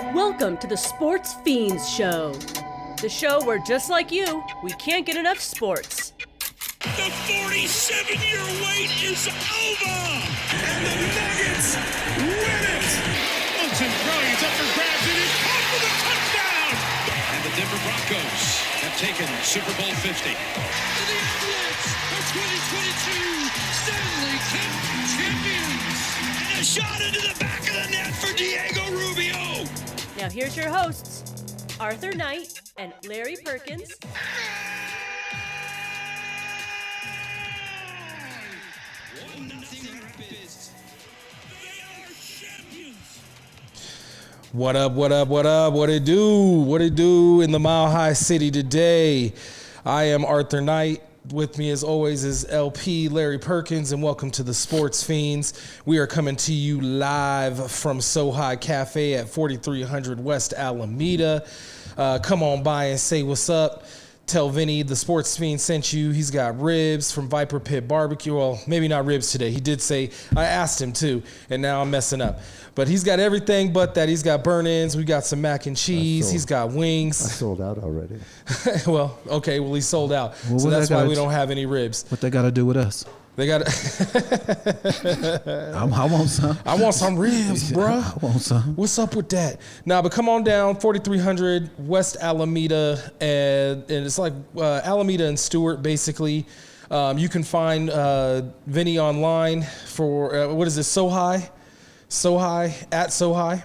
Welcome to the Sportz Phenz Show. The show where, just like you, we can't get enough sports. The 47-year wait is over! And the Nuggets win it! Wilson throwing, it's up for grabs, and it's caught for the touchdown! And the Denver Broncos have taken Super Bowl 50. And the Avalanche are 2022 Stanley Cup champions! And a shot into the back of the net for Diego Rubio! Now here's your hosts, Arthur Knight and Larry Perkins. What up, what up, what up, what it do? What it do in the Mile High City today? I am Arthur Knight. With me as always is LP Larry Perkins, and welcome to the Sportz Phenz. We are coming to you live from So High Cafe at 4300 West Alameda. Come on by and say what's up. Tell Vinny the Sportz Phenz sent you. He's got ribs from Viper Pit Barbecue. Well, maybe not ribs today. He did say, I asked him too, and now I'm messing up. But he's got everything but that. He's got burn-ins. We got some mac and cheese. He's got wings. I sold out already. Well, okay. Well, he sold out. Well, so that's why we don't have any ribs. What they got to do with us? They got. I want some. I want some ribs, bro. I want some. What's up with that? Nah, but come on down, 4300 West Alameda, and it's like Alameda and Stewart, basically. You can find Vinny online for what is this? So High at So High.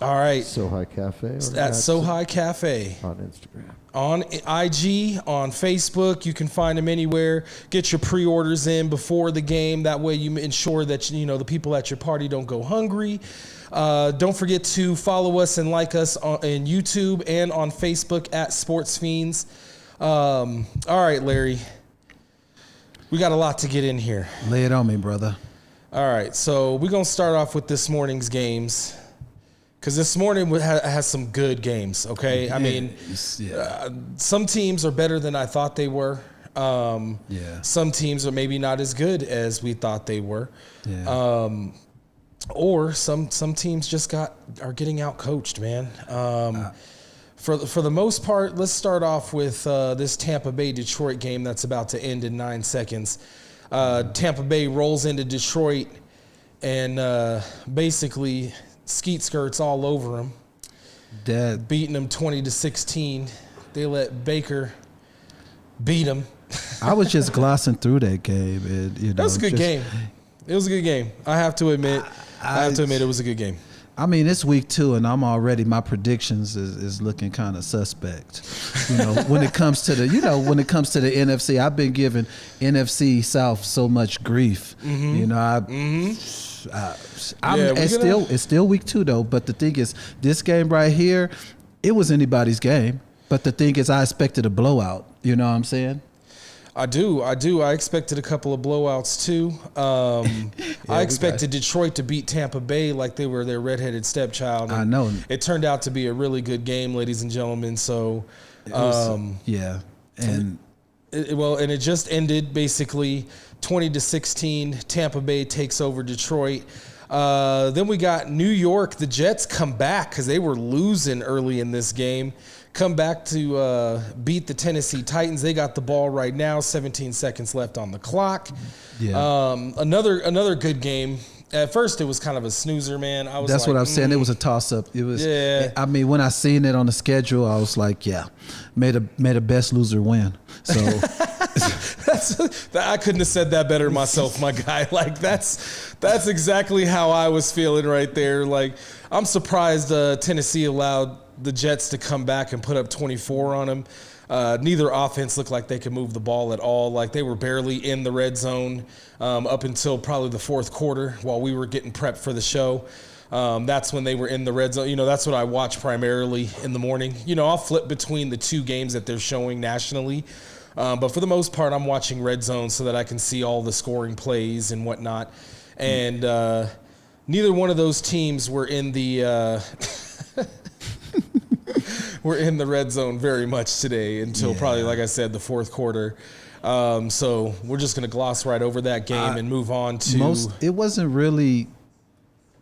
All right. So High Cafe. At So High Cafe. On Instagram. On IG, on Facebook, you can find them anywhere. Get your pre-orders in before the game. That way you ensure that the people at your party don't go hungry. Don't forget to follow us and like us on YouTube and on Facebook at Sportz Phenz. All right, Larry. We got a lot to get in here. Lay it on me, brother. All right, so we're going to start off with this morning's games. Because this morning has some good games, okay? Yeah, I mean, some teams are better than I thought they were. Some teams are maybe not as good as we thought they were. Yeah. Or some teams just are getting out-coached, man. For the most part, let's start off with this Tampa Bay-Detroit game that's about to end in 9 seconds. Tampa Bay rolls into Detroit and basically skeet skirts all over them. Dead. Beating them 20-16. They let Baker beat them. I was just glossing through that game. And, that was a good game. It was a good game. I have to admit. It was a good game. I mean, it's week 2, and my predictions is looking kind of suspect. When it comes to the NFC, I've been giving NFC South so much grief. Mm-hmm. It's still week 2 though. But the thing is, this game right here, it was anybody's game. But the thing is, I expected a blowout. You know what I'm saying? I do. I expected a couple of blowouts too. I expected Detroit to beat Tampa Bay like they were their redheaded stepchild. I know. It turned out to be a really good game, ladies and gentlemen. So, and it just ended basically 20-16. Tampa Bay takes over Detroit. Then we got New York. The Jets come back because they were losing early in this game. Come back to beat the Tennessee Titans. They got the ball right now. 17 seconds left on the clock. Yeah. Another good game. At first, it was kind of a snoozer, man. That's what I was saying. It was a toss-up. It was. Yeah. I mean, when I seen it on the schedule, I was like, yeah, may the best loser win. So I couldn't have said that better myself, my guy. Like that's exactly how I was feeling right there. Like I'm surprised Tennessee allowed the Jets to come back and put up 24 on them. Neither offense looked like they could move the ball at all. Like they were barely in the red zone up until probably the fourth quarter while we were getting prepped for the show. That's when they were in the red zone. That's what I watch primarily in the morning. I'll flip between the two games that they're showing nationally. But for the most part, I'm watching red zone so that I can see all the scoring plays and whatnot. And neither one of those teams were in the we're in the red zone very much today until probably, like I said, the fourth quarter. So we're just going to gloss right over that game and move on to... It wasn't really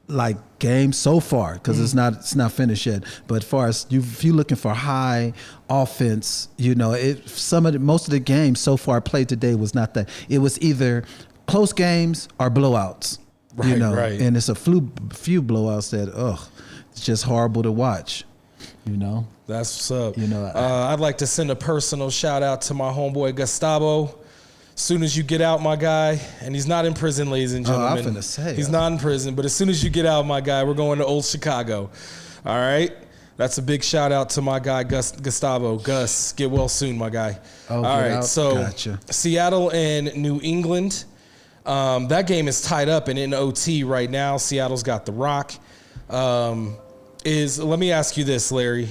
like game so far, because it's not finished yet. But as far as if you're looking for high offense, most of the games so far played today was not that. It was either close games or blowouts. Right. And it's a few blowouts that it's just horrible to watch. That's what's up. I'd like to send a personal shout out to my homeboy Gustavo. As soon as you get out, my guy, and he's not in prison, ladies and gentlemen. I'm finna say. He's not in prison, but as soon as you get out, my guy, we're going to Old Chicago. All right? That's a big shout out to my guy, Gustavo. Gus, get well soon, my guy. All right, so gotcha. Seattle and New England. That game is tied up and in OT right now. Seattle's got the rock. Let me ask you this, Larry.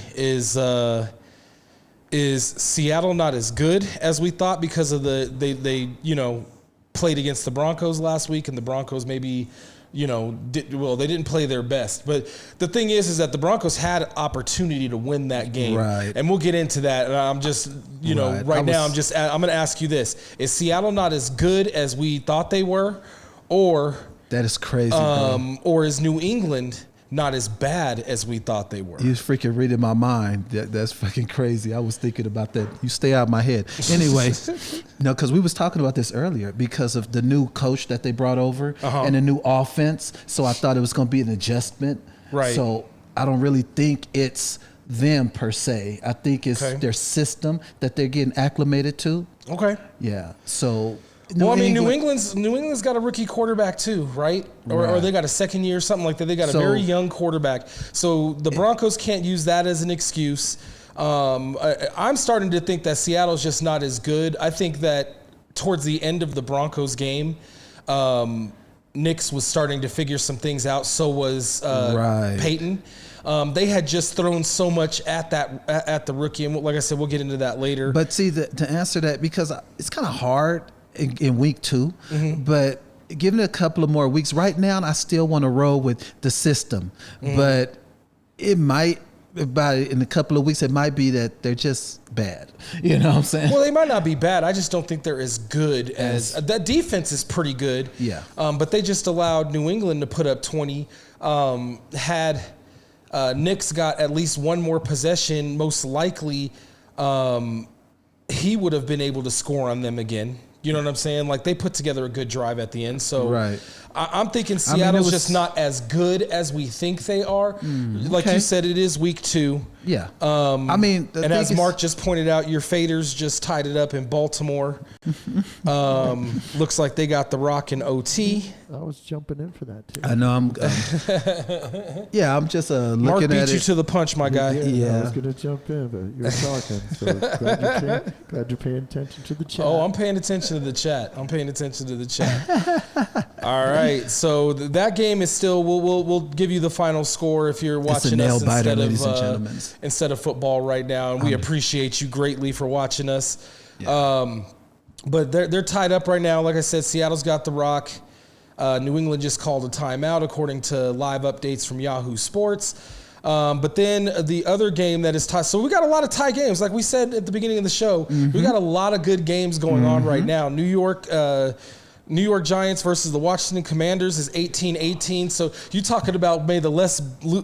Is Seattle not as good as we thought because of they played against the Broncos last week, and the Broncos maybe they didn't play their best. But the thing is that the Broncos had opportunity to win that game, right? And we'll get into that. And I'm just I'm going to ask you this: is Seattle not as good as we thought they were, or that is crazy, bro. Or is New England not as bad as we thought they were? You was freaking reading my mind. That's fucking crazy. I was thinking about that. You stay out of my head. Anyway, because we was talking about this earlier because of the new coach that they brought over and the new offense. So I thought it was going to be an adjustment. Right. So I don't really think it's them per se. I think it's their system that they're getting acclimated to. Okay. Yeah. So. New England's got a rookie quarterback too, right? Or they got a second year, something like that. They got a very young quarterback. So the Broncos can't use that as an excuse. I'm starting to think that Seattle's just not as good. I think that towards the end of the Broncos game, Nix was starting to figure some things out. So was Peyton. They had just thrown so much at the rookie, and like I said, we'll get into that later. But see, to answer that, because it's kind of hard in week 2, but given it a couple of more weeks, right now I still want to roll with the system. But it might, in a couple of weeks, it might be that they're just bad. You know what I'm saying? Well, they might not be bad. I just don't think they're as good as that defense is pretty good. Yeah. But they just allowed New England to put up 20. Had Nix got at least one more possession, most likely he would have been able to score on them again. You know what I'm saying? Like, they put together a good drive at the end. So I'm thinking Seattle's just not as good as we think they are. Like you said, it is week 2. Yeah. And as Mark just pointed out, your Faders just tied it up in Baltimore. Looks like they got the rock in OT. I was jumping in for that too. I know. I'm just looking Mark at it. Mark beat you to the punch, my guy. I was going to jump in, but you were talking. So glad you're paying attention to the chat. Oh, I'm paying attention to the chat. All right. So that game is still. We'll give you the final score if you're watching us instead of football right now, and we appreciate you greatly for watching us. Yeah. But they're tied up right now. Like I said, Seattle's got the rock. New England just called a timeout according to live updates from Yahoo Sports. But then the other game that is tied. So we got a lot of tie games. Like we said at the beginning of the show, we got a lot of good games going on right now. New York Giants versus the Washington Commanders is 18-18. So you talking about may the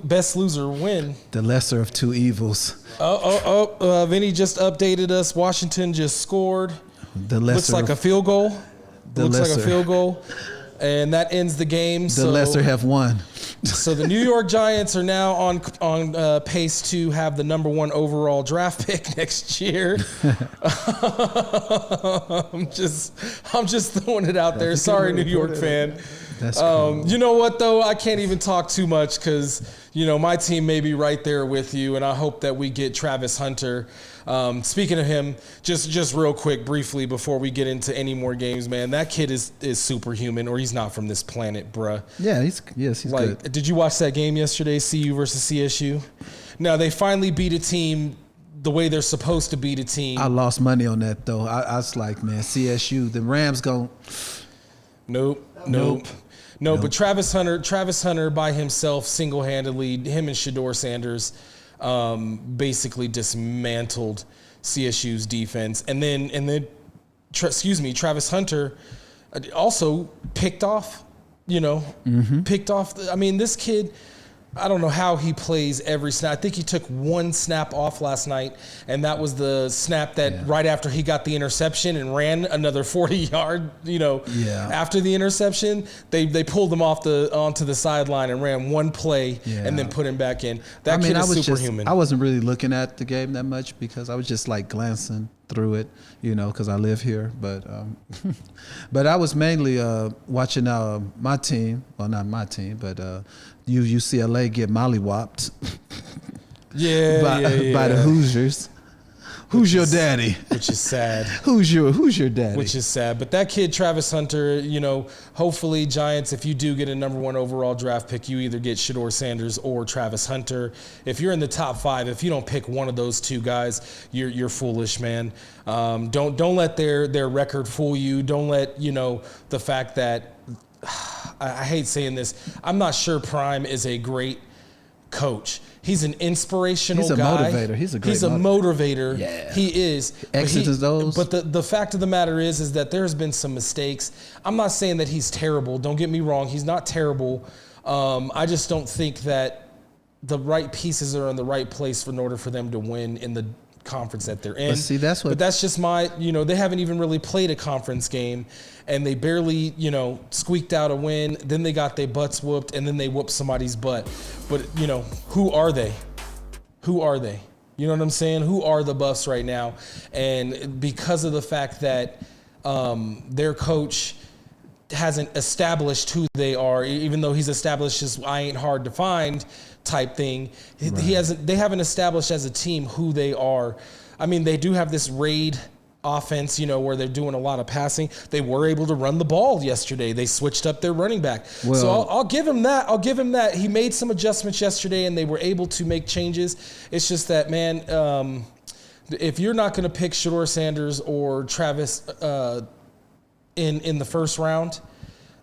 best loser win. The lesser of two evils. Vinny just updated us. Washington just scored. Looks like a field goal. And that ends the game. The lesser have won. So the New York Giants are now on pace to have the number 1 overall draft pick next year. I'm just throwing it out there. Sorry, New York fan. That's cool. You know what, though? I can't even talk too much because, my team may be right there with you, and I hope that we get Travis Hunter. Speaking of him, just real quick, briefly, before we get into any more games, man, that kid is superhuman, or he's not from this planet, bruh. Yeah, he's good. Did you watch that game yesterday, CU versus CSU? Now, they finally beat a team the way they're supposed to beat a team. I lost money on that, though. I was like, man, CSU, the Rams go. Nope. But Travis Hunter by himself, single-handedly, him and Shedeur Sanders, basically dismantled CSU's defense, and then Travis Hunter also picked off picked off. This kid, I don't know how he plays every snap. I think he took one snap off last night, and that was the snap that right after he got the interception and ran another 40-yard, after the interception. They pulled him onto the sideline and ran one play and then put him back in. That kid is superhuman. I wasn't really looking at the game that much because I was just like glancing through it, because I live here. But but I was mainly watching my team. Well, not my team, but UCLA get mollywopped. By the Hoosiers. Who's your daddy? Which is sad. Who's your daddy? Which is sad. But that kid, Travis Hunter, hopefully Giants, if you do get a number 1 overall draft pick, you either get Shedeur Sanders or Travis Hunter. If you're in the top 5, if you don't pick one of those two guys, you're foolish, man. Don't let their record fool you. Don't let, the fact that I hate saying this. I'm not sure Prime is a great coach. He's an inspirational guy. Motivator. He's a motivator. Yeah. He is. Exits those. But the fact of the matter is that there's been some mistakes. I'm not saying that he's terrible. Don't get me wrong. He's not terrible. I just don't think that the right pieces are in the right place in order for them to win in the conference that they're in. But that's just my, they haven't even really played a conference game, and they barely, squeaked out a win. Then they got their butts whooped, and then they whooped somebody's butt. But, who are they? Who are they? You know what I'm saying? Who are the Buffs right now? And because of the fact that their coach hasn't established who they are, even though he's established this I ain't hard to find type thing, they haven't established as a team who they are. They do have this raid offense, where they're doing a lot of passing. They were able to run the ball yesterday. They switched up their running back. So I'll give him that. He made some adjustments yesterday, and they were able to make changes. It's just that, man, if you're not going to pick Shedeur Sanders or Travis in the first round,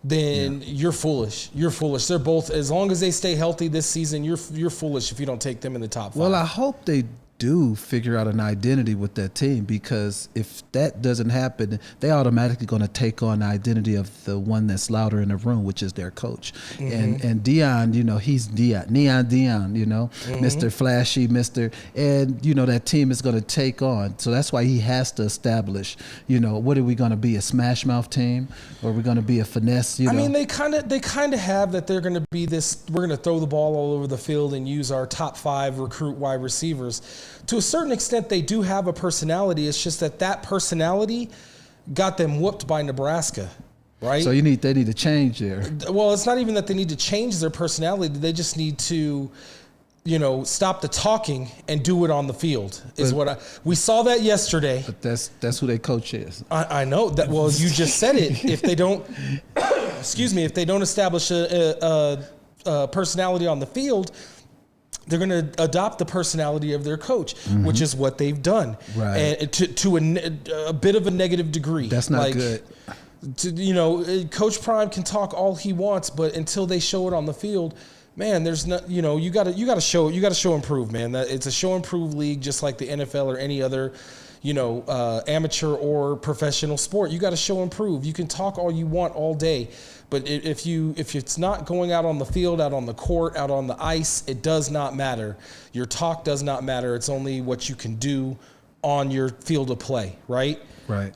then you're foolish. You're foolish. They're both, as long as they stay healthy this season, you're foolish if you don't take them in the top 5. Well, I hope they do figure out an identity with that team, because if that doesn't happen, they automatically going to take on the identity of the one that's louder in the room, which is their coach. And Dion, he's Neon Dion, Mr. Flashy, and that team is going to take on. So that's why he has to establish, what are we going to be, a smash mouth team, or are we going to be a finesse? They kind of have that. They're going to be this. We're going to throw the ball all over the field and use our top 5 recruit wide receivers. To a certain extent, they do have a personality. It's just that personality got them whooped by Nebraska, right? So they need to change there. Well, it's not even that they need to change their personality. They just need to, stop the talking and do it on the field. We saw that yesterday. But that's who their coach is. I know that. Well, you just said it. If they don't, if they don't establish a personality on the field, they're going to adopt the personality of their coach, which is what they've done, and to a bit of a negative degree. That's not good. Coach Prime can talk all he wants, but until they show it on the field, man, there's not. You got to show improve, man. That it's a show improve league, just like the NFL or any other, amateur or professional sport. You got to show improve. You can talk all you want all day, but if it's not going out on the field, out on the court, out on the ice, it does not matter. Your talk does not matter. It's only what you can do on your field of play, right? Right.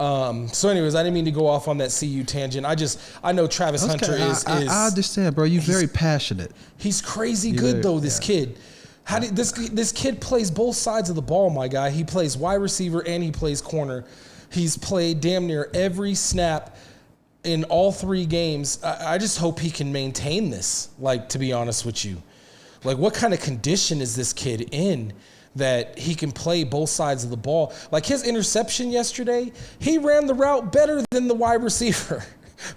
So anyways, I didn't mean to go off on that CU tangent. I know Travis Hunter is I understand, bro. You're very passionate. He's crazy good though, this kid. This kid plays both sides of the ball, my guy. He plays wide receiver and he plays corner. He's played damn near every snap in all 3 games. I just hope he can maintain this, to be honest with you. What kind of condition is this kid in that he can play both sides of the ball? His interception yesterday, he ran the route better than the wide receiver.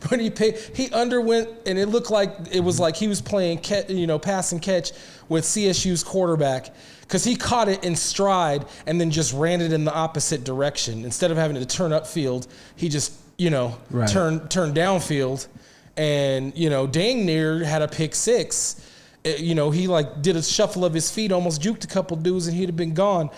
When he underwent, and it looked like he was playing pass and catch with CSU's quarterback, because he caught it in stride and then just ran it in the opposite direction. Instead of having to turn upfield, he just turn downfield, and dang near had a pick 6. He did a shuffle of his feet, almost juked a couple dudes, and he'd have been gone.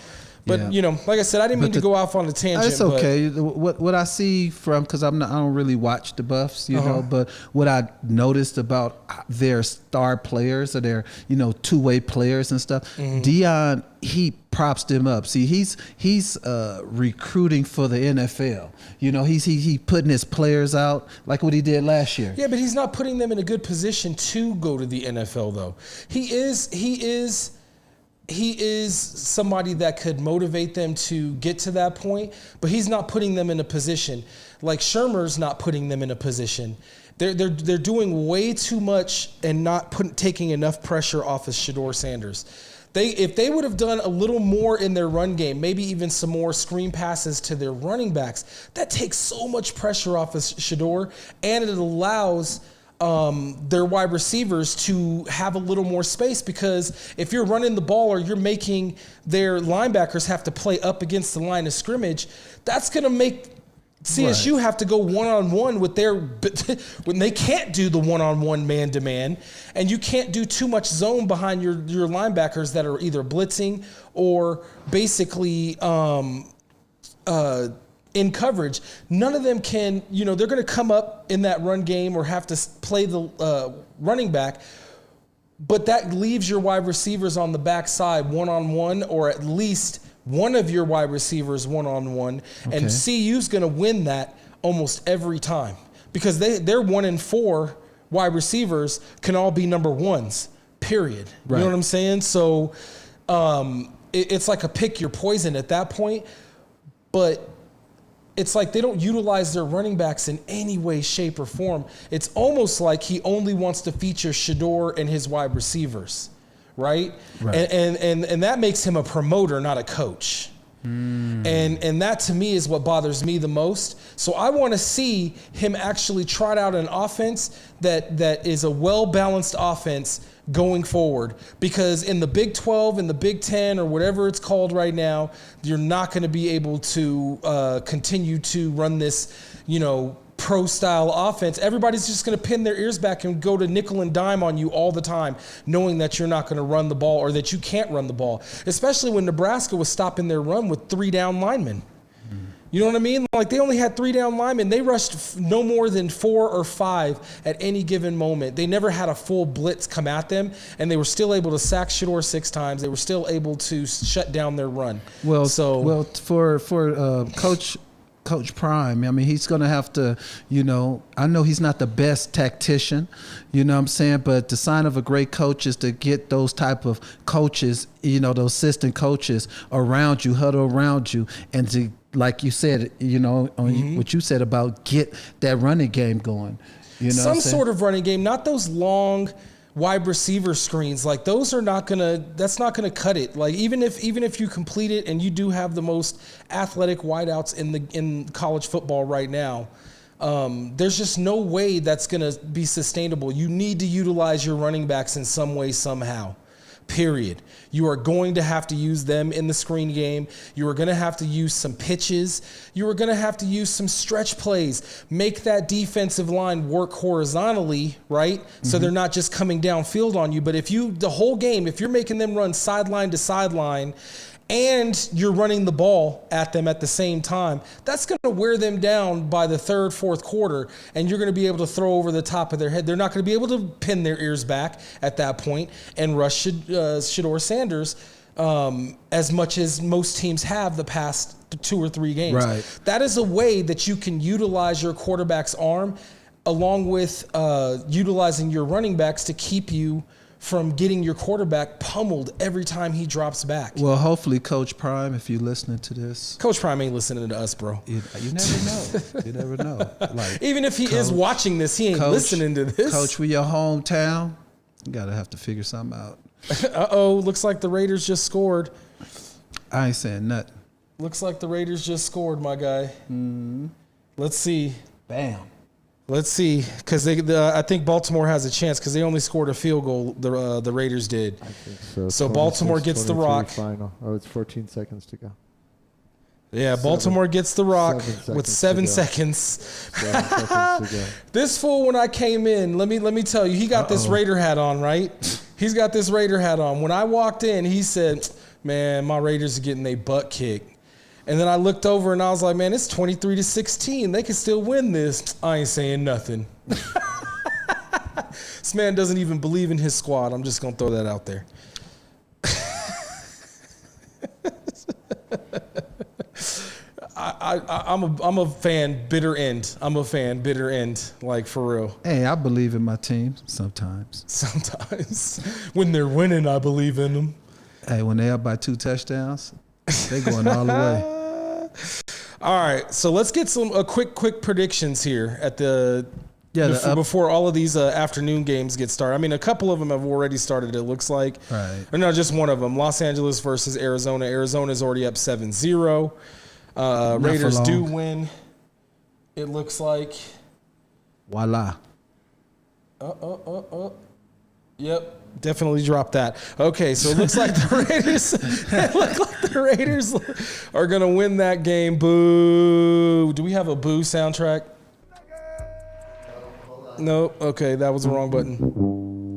But Yeah. you know, like I said, I didn't mean to go off on a tangent. It's okay. What I see from, because I don't really watch the Buffs, you know, but what I noticed about their star players or their, you know, two-way players and stuff, Deion, he props them up. See, he's recruiting for the NFL. You know, he putting his players out like what he did last year. Yeah, but he's not putting them in a good position to go to the NFL, though. He is somebody that could motivate them to get to that point, but he's not putting them in a position. Like Shermer's not putting them in a position. They're doing way too much and not taking enough pressure off of Shedeur Sanders. If they would have done a little more in their run game, maybe even some more screen passes to their running backs, that takes so much pressure off of Shedeur, and it allows their wide receivers to have a little more space, because if you're running the ball or you're making their linebackers have to play up against the line of scrimmage, that's going to make CSU have to go one-on-one with when they can't do the one-on-one man-to-man, and you can't do too much zone behind your linebackers that are either blitzing or basically in coverage. None of them can, you know, they're going to come up in that run game or have to play the running back, but that leaves your wide receivers on the backside one-on-one, or at least one of your wide receivers one-on-one, and CU's going to win that almost every time, because their 1 and 4 wide receivers can all be number ones, period. Right. You know what I'm saying? So it's like a pick your poison at that point, but it's like they don't utilize their running backs in any way, shape, or form. It's almost like he only wants to feature Shedeur and his wide receivers, right? And that makes him a promoter, not a coach. And that to me is what bothers me the most. So I want to see him actually trot out an offense that is a well-balanced offense going forward, because in the Big 12 and the Big 10 or whatever it's called right now, you're not going to be able to continue to run this, you know, pro-style offense. Everybody's just going to pin their ears back and go to nickel and dime on you all the time, knowing that you're not going to run the ball or that you can't run the ball, especially when Nebraska was stopping their run with 3 down linemen. You know what I mean? Like, they only had 3 down linemen. They rushed no more than 4 or 5 at any given moment. They never had a full blitz come at them, and they were still able to sack Shedeur 6 times. They were still able to shut down their run. Well, for Coach Prime, I mean, he's going to have to, you know, I know he's not the best tactician, you know what I'm saying, but the sign of a great coach is to get those type of coaches, you know, those assistant coaches around you, huddle around you, and to, like you said, you know, what you said about get that running game going. You know, some sort of running game, not those long wide receiver screens. Like, those are not that's not gonna cut it. Like, even if you complete it and you do have the most athletic wideouts in college football right now, there's just no way that's gonna be sustainable. You need to utilize your running backs in some way, somehow. Period. You are going to have to use them in the screen game. You are going to have to use some pitches. You are going to have to use some stretch plays. Make that defensive line work horizontally, right? So they're not just coming downfield on you. But the whole game, if you're making them run sideline to sideline and you're running the ball at them at the same time, that's going to wear them down by the 3rd, 4th quarter, and you're going to be able to throw over the top of their head. They're not going to be able to pin their ears back at that point and rush Shedeur Sanders as much as most teams have the past 2 or 3 games. Right. That is a way that you can utilize your quarterback's arm along with utilizing your running backs to keep you from getting your quarterback pummeled every time he drops back. Well, hopefully, Coach Prime, if you're listening to this. Coach Prime ain't listening to us, bro. You never know. You never know. Like, even if he is watching this, he ain't listening to this. Coach, we your hometown. You got to have to figure something out. Uh-oh, looks like the Raiders just scored. I ain't saying nothing. Looks like the Raiders just scored, my guy. Let's see. Bam. Let's see, because I think Baltimore has a chance because they only scored a field goal. The Raiders did. I think so. So Baltimore gets the rock. Final. Oh, it's 14 seconds to go. Yeah, Baltimore gets the rock with 7 seconds. 7 seconds to go. This fool, when I came in, let me tell you, he got this Raider hat on, right? He's got this Raider hat on. When I walked in, he said, man, my Raiders are getting their butt kicked. And then I looked over and I was like, man, it's 23-16. They can still win this. I ain't saying nothing. This man doesn't even believe in his squad. I'm just going to throw that out there. I'm a fan, bitter end. I'm a fan, bitter end, like for real. Hey, I believe in my team sometimes. Sometimes. When they're winning, I believe in them. Hey, when they're up by 2 touchdowns, they going all the way. All right, so let's get some quick predictions here at before all of these afternoon games get started. I mean, a couple of them have already started, it looks like. Right. Or no, just one of them. Los Angeles versus Arizona. Arizona's already up 7-0. Raiders do win, it looks like. Voila. Yep, definitely dropped that. Okay, so it looks like the Raiders are going to win that game. Boo. Do we have a boo soundtrack? Nope. Okay, that was the wrong button.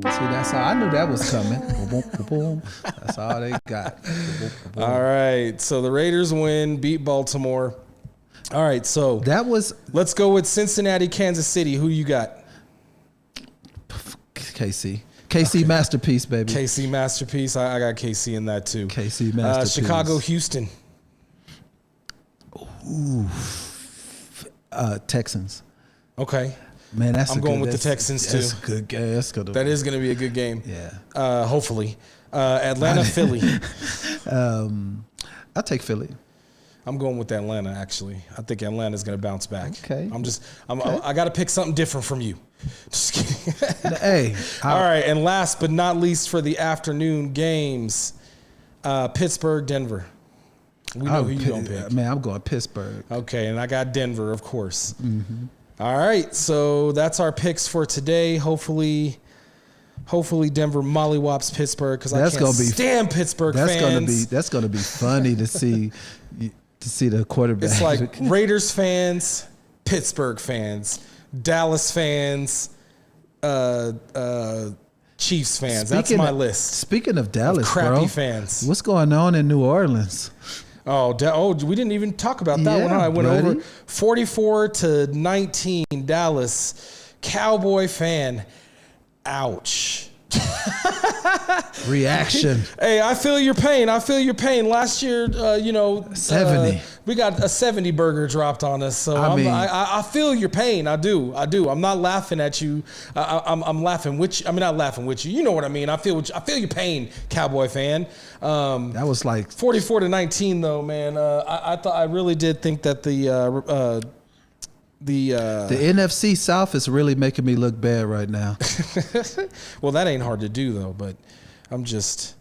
See, that's how I knew that was coming. Boom, boom, boom. That's all they got. Boom, boom, boom. All right, so the Raiders win, beat Baltimore. All right, so let's go with Cincinnati, Kansas City. Who you got? KC. KC masterpiece, baby. KC masterpiece. I got KC in that too. KC masterpiece. Chicago, Houston. Ooh. Texans. Okay. Man, I'm going with the Texans too. That's a good game. That is going to be a good game. Yeah. Hopefully. Atlanta, Philly. I'll take Philly. I'm going with Atlanta, actually. I think Atlanta's going to bounce back. Okay. I got to pick something different from you. Just kidding. Hey. All right, and last but not least for the afternoon games, Pittsburgh, Denver. We know who you don't pick. Man, I'm going Pittsburgh. Okay, and I got Denver, of course. Mm-hmm. All right, so that's our picks for today. Hopefully Denver mollywops Pittsburgh because I can't stand Pittsburgh fans. That's gonna be funny to see the quarterback. It's like Raiders fans, Pittsburgh fans, Dallas fans, Chiefs fans. That's my list. Speaking of Dallas, crappy fans. What's going on in New Orleans? Oh, we didn't even talk about that one. I went over 44-19 Dallas. Cowboy fan. Ouch. Reaction. Hey, I feel your pain. Last year, 70. We got a 70 burger dropped on us. So I feel your pain. I do. I'm not laughing at you. I'm laughing with you. I mean, not laughing with you. You know what I mean. I feel your pain, Cowboy fan. That was like 44-19 though, man. I really did think that the NFC South is really making me look bad right now. Well, that ain't hard to do though, but I'm just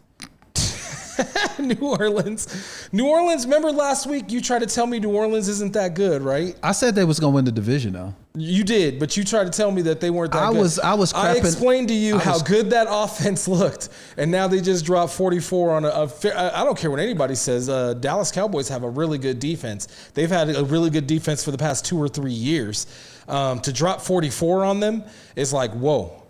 New Orleans. Remember last week you tried to tell me New Orleans isn't that good, right? I said they was gonna win the division though. You did, but you tried to tell me that they weren't that good. I was crapping. I explained to you how good that offense looked, and now they just dropped 44 on I don't care what anybody says. Dallas Cowboys have a really good defense. They've had a really good defense for the past 2 or 3 years. To drop 44 on them is like, whoa.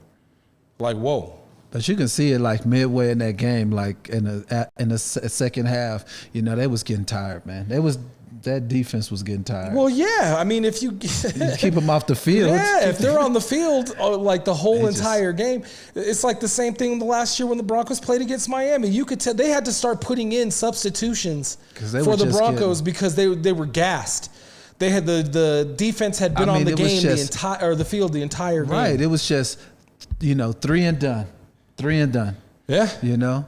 But you can see it like midway in that game, like in the second half. You know, they was getting tired, man. That defense was getting tired. Well, yeah. I mean, if you keep them off the field. Yeah, if they're on the field like the whole entire game, it's like the same thing the last year when the Broncos played against Miami. You could tell they had to start putting in substitutions for the Broncos because they were gassed. They had the defense had been on the game the field the entire game. Right. It was just 3 and done. 3 and done. Yeah.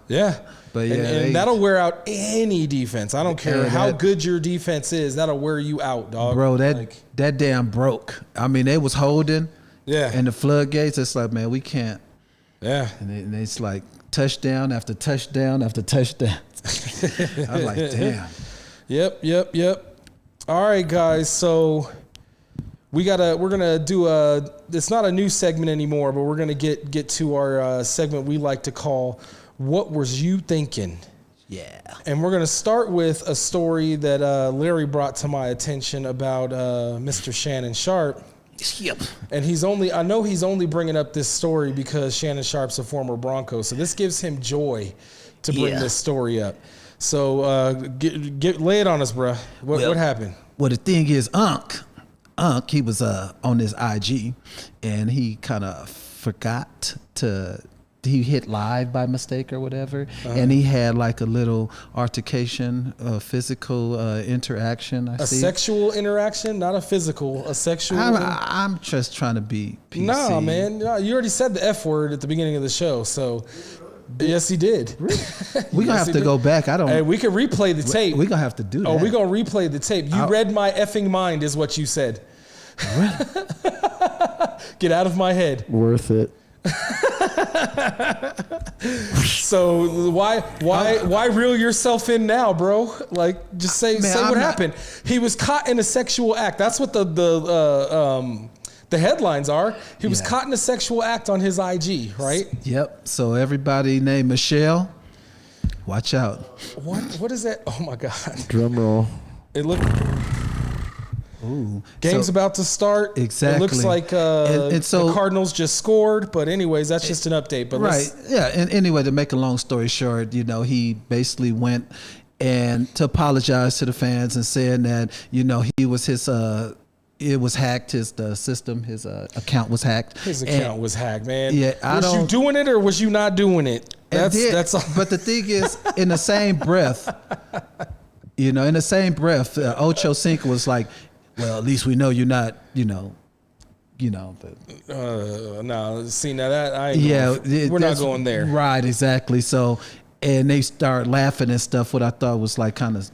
Yeah. But and that'll wear out any defense. I don't care how good your defense is. That'll wear you out, dog. Bro, that damn broke. I mean, they was holding. Yeah. And the floodgates, it's like, man, we can't. Yeah. And it's like touchdown after touchdown after touchdown. I was like, damn. Yep. All right, guys. So we're gonna do it's not a new segment anymore, but we're gonna get to our segment we like to call "What Was You Thinking?" Yeah. And we're gonna start with a story that Larry brought to my attention about Mr. Shannon Sharpe. Yep. And I know he's only bringing up this story because Shannon Sharpe's a former Bronco, so this gives him joy to bring this story up. So lay it on us, bro. What happened? Well, the thing is, Unc, he was on his IG, and he kind of forgot to. He hit live by mistake or whatever, and he had like a little altercation, physical interaction. A sexual interaction, not a physical, a sexual. I'm just trying to be PC. Nah, man, no, you already said the F word at the beginning of the show, so yes, he did. We're gonna have to go back. Hey, we can replay the tape. We're gonna have to do that. Oh, we're gonna replay the tape. You read my effing mind, is what you said. Get out of my head. Worth it. So why reel yourself in now, bro? Like, just say what happened. He was caught in a sexual act. That's what the headlines are. He was caught in a sexual act on his IG, right? Yep. So everybody named Michelle, watch out. What is that? Oh my God. Drum roll. It looked. Ooh. Game's about to start. Exactly. It looks like and so, the Cardinals just scored, but anyways, that's just an update. But right, yeah. And anyway, to make a long story short, he basically went and to apologize to the fans and saying that he was his. It was hacked. His system, his account was hacked. His account was hacked, man. Yeah, was you doing it or was you not doing it? That's all. But the thing is, in the same breath, Ocho Cinco was like, well, at least we know you're not, no. See, now that I ain't we're not going there. Right, exactly. So, and they start laughing and stuff, what I thought was like kind of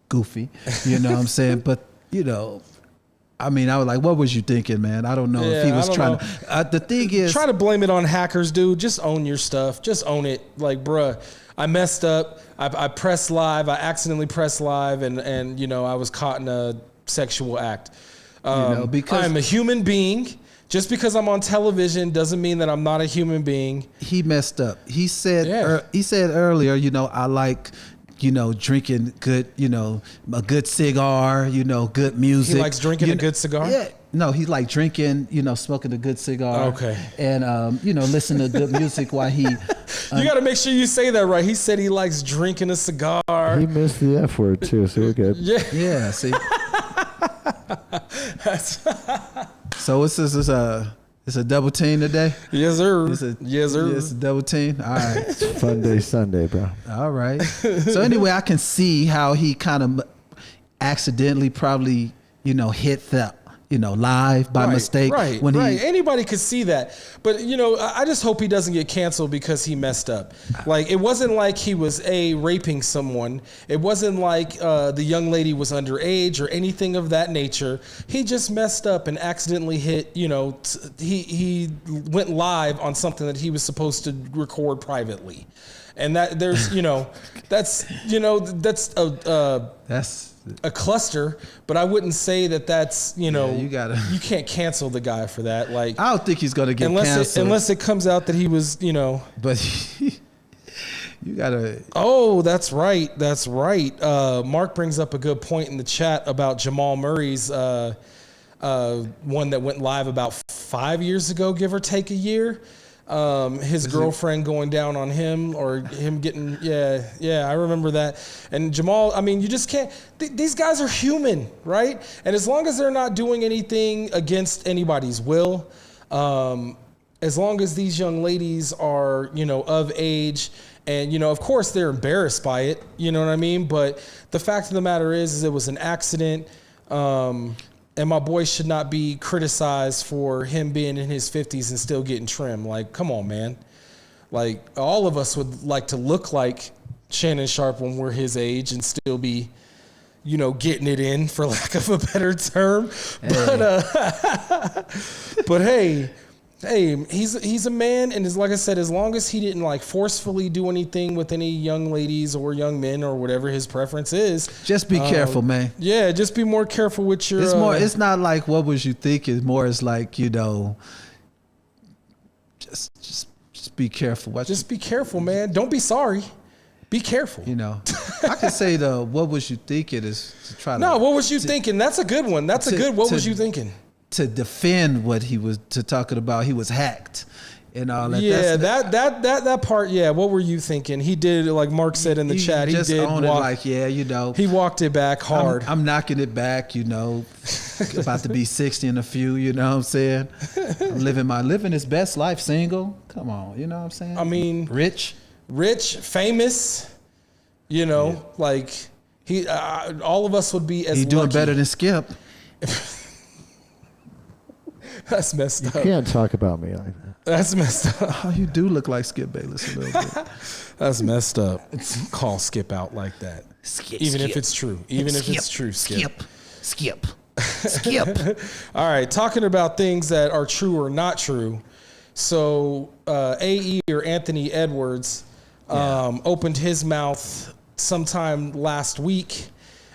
goofy, you know what I'm saying? But, I was like, what was you thinking, man? I don't know if he was trying to. The thing is, try to blame it on hackers, dude. Just own your stuff. Just own it. Like, bruh, I messed up. I pressed live. I accidentally pressed live, and I was caught in a sexual act. Because I'm a human being. Just because I'm on television doesn't mean that I'm not a human being. He messed up. He said earlier, I like, drinking good, a good cigar, good music. He likes drinking a good cigar? Yeah. No, he like drinking, smoking a good cigar. Okay. And, listening to good music while he. You got to make sure you say that right. He said he likes drinking a cigar. He missed the F word too, so we're good. Yeah. Yeah, see. So it's a double team today? Yes, sir. Yes, sir. It's a double team? All right. It's Fun Day Sunday, bro. All right. So anyway, I can see how he kind of accidentally probably, hit the, live by mistake. Right, when right. Anybody could see that. But, I just hope he doesn't get canceled because he messed up. Like, it wasn't like he was, raping someone. It wasn't like the young lady was underage or anything of that nature. He just messed up and accidentally hit, he went live on something that he was supposed to record privately. And that there's, that's a cluster, but I wouldn't say that that's, you can't cancel the guy for that. Like, I don't think he's going to get canceled. Unless it comes out that he was, But you got to. Oh, that's right. That's right. Mark brings up a good point in the chat about Jamal Murray's one that went live about 5 years ago, give or take a year. His girlfriend going down on him or him getting, I remember that. And Jamal, you just can't, these guys are human, right? And as long as they're not doing anything against anybody's will, as long as these young ladies are, of age and, of course they're embarrassed by it, you know what I mean? But the fact of the matter is it was an accident. And my boy should not be criticized for him being in his 50s and still getting trim. Like, come on, man. Like, all of us would like to look like Shannon Sharpe when we're his age and still be, getting it in, for lack of a better term. Hey. But hey, he's a man, and like I said, as long as he didn't like forcefully do anything with any young ladies or young men or whatever his preference is, just be careful, man. Yeah, just be more careful with your. It's more. It's not like what was you thinking. More is like just be careful. Just be careful, man. Don't be sorry. Be careful. I can say what was you thinking is to try to. No, what was you thinking? That's a good one. That's a good. What was you thinking? To defend what he was talking about, he was hacked, and all that. Yeah, that part. Yeah, what were you thinking? He did, like Mark said in the chat. He just did own walk, it, like he walked it back hard. I'm knocking it back, about to be 60 in a few. You know what I'm saying? I'm living his best life, single. Come on, you know what I'm saying? I mean, rich, famous. Like he, all of us would be as he's doing lucky. better than Skip. That's messed up. You can't talk about me like that. That's messed up. Oh, you do look like Skip Bayless a little bit. That's messed up. Call Skip out like that. Even if it's true. Even if it's true, Skip. Skip. All right, talking about things that are true or not true. So AE or Anthony Edwards opened his mouth sometime last week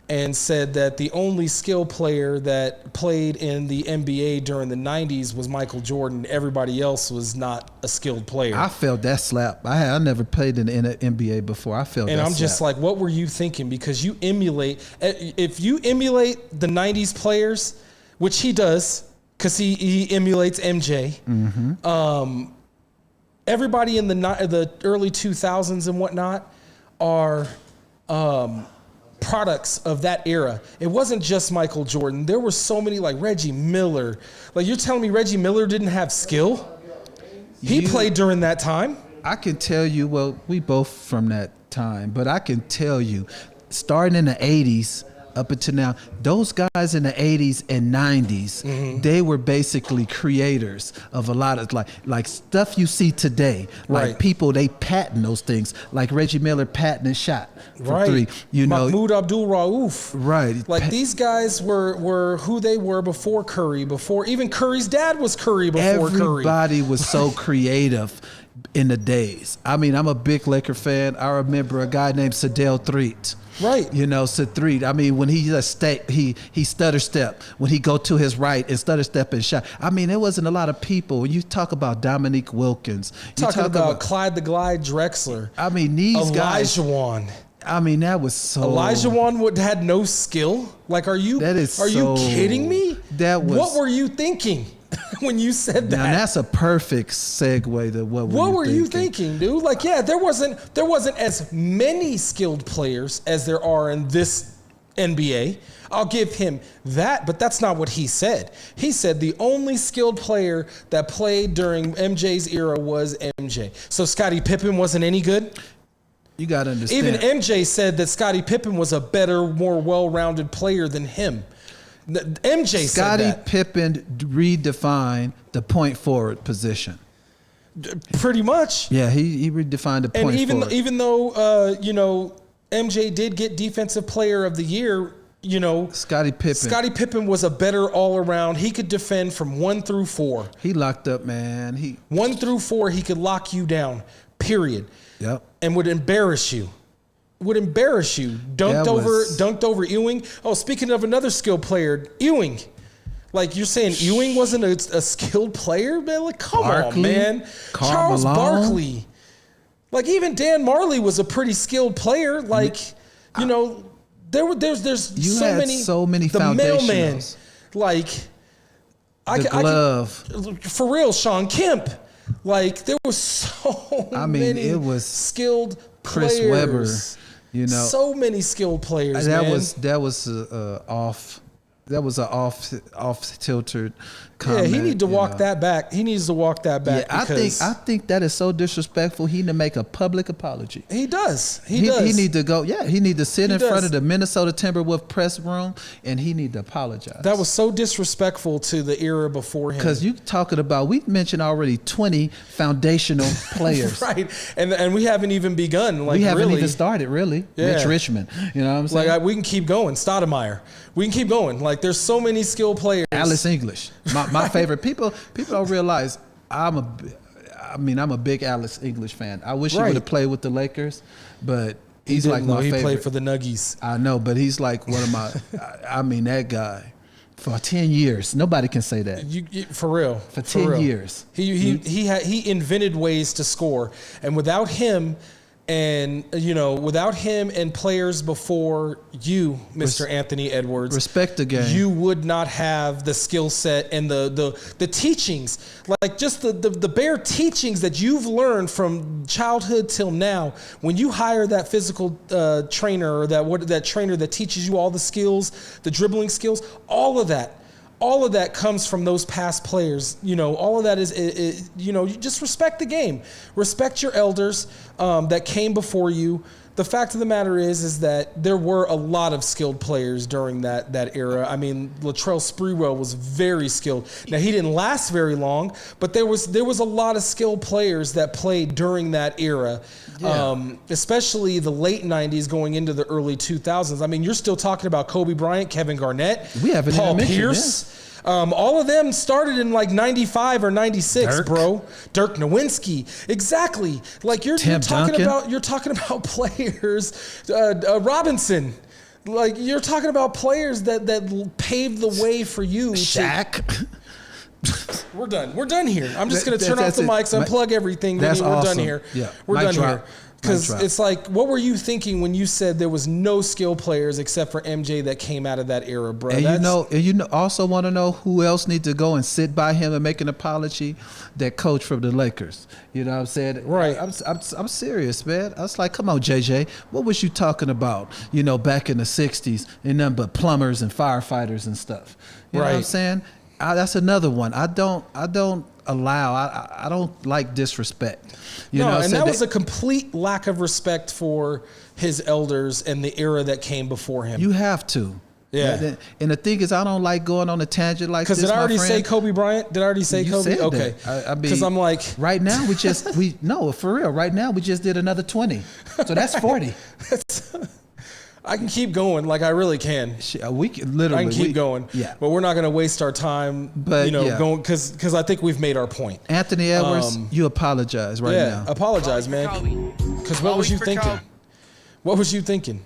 and said that the only skilled player that played in the NBA during the 90s was Michael Jordan. Everybody else was not a skilled player. I felt that slap. I never played in the NBA before. I felt that slap. And I'm just like, what were you thinking? Because you if you emulate the 90s players, which he does, because he emulates MJ. Mm-hmm. Everybody in the early 2000s and whatnot are products of that era. It wasn't just Michael Jordan. There were so many, like Reggie Miller. Like, you're telling me Reggie Miller didn't have skill? He played during that time. I can tell you, well, we both from that time, but I can tell you, starting in the 80s up until now, those guys in the 80s and 90s, they were basically creators of a lot of like stuff you see today. Like people, they patent those things. Like Reggie Miller patented shot for three. Mahmoud Abdul-Rauf. Right. Like these guys were who they were before Curry, before even Curry's dad was Curry before Curry. Everybody was so creative in the days. I mean, I'm a big Laker fan. I remember a guy named Sedale Threet. Right. Threet. I mean, when he just he stutter step, when he go to his right and stutter step and shot. I mean, there wasn't a lot of people. When you talk about Dominique Wilkins, you talking about Clyde the Glide Drexler. I mean, these guys. Olajuwon. I mean, that was so. Olajuwon had no skill. Like, are you you kidding me? What were you thinking when you said that? Now that's a perfect segue to what were you thinking, dude? Like, yeah, there wasn't as many skilled players as there are in this NBA. I'll give him that, but that's not what he said. He said the only skilled player that played during MJ's era was MJ. So Scottie Pippen wasn't any good? You got to understand. Even MJ said that Scottie Pippen was a better, more well-rounded player than him. MJ said that. Scottie Pippen redefined the point forward position. Pretty much. Yeah, he redefined the point forward. And even though MJ did get Defensive Player of the Year, Scottie Pippen was a better all-around. He could defend from 1 through 4. He locked up, man. 1 through 4, he could lock you down. Period. Yep. And would embarrass you. Dunked over Ewing. Oh, speaking of another skilled player, Ewing. Like, you're saying Ewing wasn't a skilled player, man? Like, come on, man. Charles Barkley. Like, even Dan Marley was a pretty skilled player. Like, there's so many the mailman. Like, the glove. For real, Sean Kemp. Like, there was so many it was skilled Chris players. Webber, so many skilled players. That man. was an off tilted comment. Yeah, he needs to walk that back. He needs to walk that back. Yeah, I think that is so disrespectful. He need to make a public apology. He does. He need to go. Yeah, he need to sit in front of the Minnesota Timberwolves press room and he need to apologize. That was so disrespectful to the era before him. Because you talking about, we mentioned already 20 foundational players, right? And we haven't even begun. Like, we haven't even started really. Yeah. Mitch Richmond, you know what I'm saying? Like, we can keep going. Stoudemire. We can keep going. Like, there's so many skilled players. Alex English, my favorite. People don't realize I'm a big Alex English fan. I wish he would have played with the Lakers, but he's like my favorite. He played for the Nuggies. I know, but he's like one of my. That guy for 10 years. Nobody can say that. For real. For 10 years. He invented ways to score, and without him And, without him and players before you, Mr. Anthony Edwards, respect the game. You would not have the skill set and the teachings, like just the bare teachings that you've learned from childhood till now. When you hire that physical trainer or that trainer that teaches you all the skills, the dribbling skills, all of that comes from those past players. All of that is you just respect the game. Respect your elders that came before you. The fact of the matter is that there were a lot of skilled players during that era. I mean, Latrell Sprewell was very skilled. Now, he didn't last very long, but there was a lot of skilled players that played during that era, especially the late 90s going into the early 2000s. I mean, you're still talking about Kobe Bryant, Kevin Garnett, Paul Pierce. All of them started in like 95 or 96, bro. Dirk Nowitzki. Exactly. Like you're talking about players, Robinson. Like you're talking about players that paved the way for you. Shaq. We're done. We're done here. I'm just going to turn off the mics, unplug everything. That's we're awesome. done here. Yeah. We're Mic done drop. here. Because it's like, what were you thinking when you said there was no skill players except for MJ that came out of that era, bro? And also want to know who else needs to go and sit by him and make an apology? That coach from the Lakers. You know what I'm saying? Right. I'm serious, man. I was like, come on, JJ. What was you talking about, back in the 60s and nothing but plumbers and firefighters and stuff? You know what I'm saying? That's another one. I don't like disrespect. That was a complete lack of respect for his elders and the era that came before him. You have to. Yeah. And the thing is, I don't like going on a tangent like this. Because did I already say Kobe Bryant? Did I already say Kobe? Okay. Because I'm like, right now for real. Right now we just did another 20, so that's 40. I can keep going, like I really can. We can literally. I can keep going. Yeah. But we're not going to waste our time, going because I think we've made our point. Anthony Edwards, you apologize now. Yeah, apologize, man. Because what was you thinking? What was you thinking?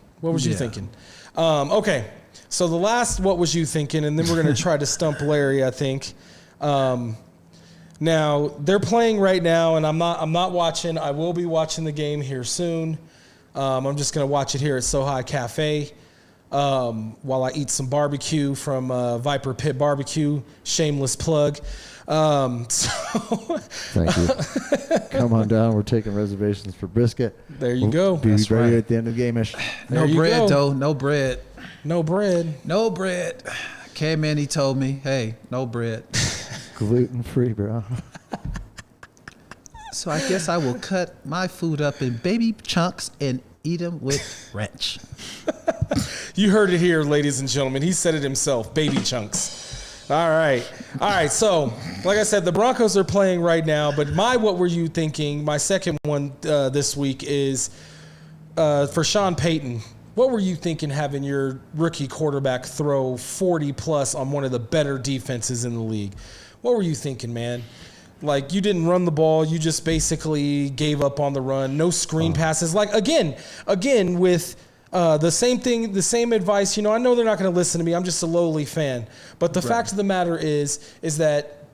Okay. So the last, what was you thinking? And then we're going to try to stump Larry, I think. Now they're playing right now, and I'm not watching. I will be watching the game here soon. I'm just going to watch it here at Sohai Cafe while I eat some barbecue from Viper Pit Barbecue. Shameless plug. Thank you. Come on down. We're taking reservations for brisket. There you go. Be ready at the end of the game-ish. No bread, though. No bread. No bread. No bread. Came in, he told me, hey, no bread. Gluten-free, bro. So I guess I will cut my food up in baby chunks and eat them with ranch. You heard it here, ladies and gentlemen. He said it himself, baby chunks. All right. So, like I said, the Broncos are playing right now, but what were you thinking? My second one this week is for Sean Payton. What were you thinking having your rookie quarterback throw 40-plus on one of the better defenses in the league? What were you thinking, man? Like, you didn't run the ball. You just basically gave up on the run. No screen passes. Like, again, with the same thing, the same advice. I know they're not going to listen to me. I'm just a lowly fan. But the fact of the matter is that